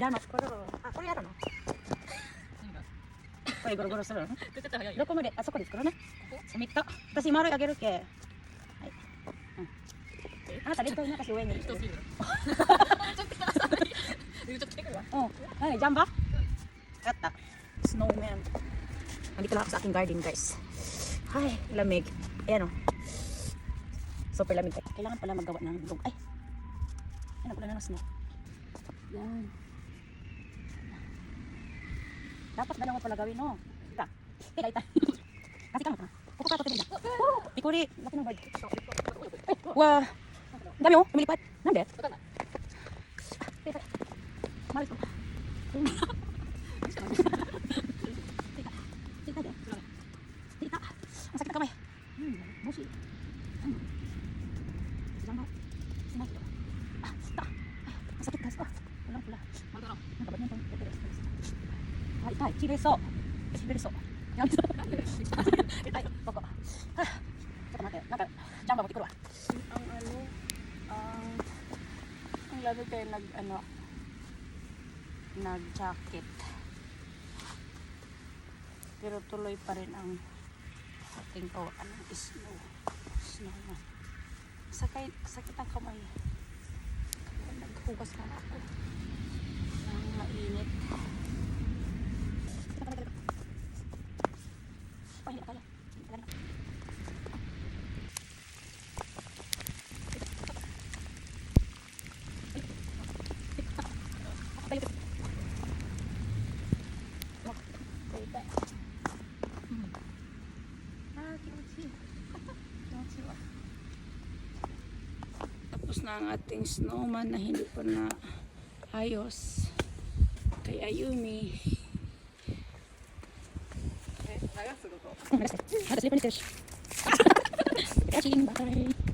やのこれあこれやだなこれゴロゴロするどこまであそこで作るね3つ私丸いあげるけはい、うん、あなたレッドなんかし上に人すぎる何ジャンバやったスノーマンnandito lang ako sa aking garden guys ay lamig ayan o super lamig kailangan pala magawa ng lug ay ano pala na snow yan dapat dalawa pala gawin no ika ika kasi kamo puko ka to tinda ikuri laki ng bird wah dami oh lumilipad nande malis ko ang sakit ng kamay busi jamba sinay ito ang sakit guys walang pula nagkabat niya itong itay chireso yan itay koko saka natin jamba mo tikuro ang ang lalo kayo nag jacket pero tuloy pa rin ang ating snow sakit ang kamay naghugas na ako ng mainit pahinit kaya tapos na ang ating snowman na hindi pa na ayos kay Ayumi. Ada sleep on the fish. Catching, bye.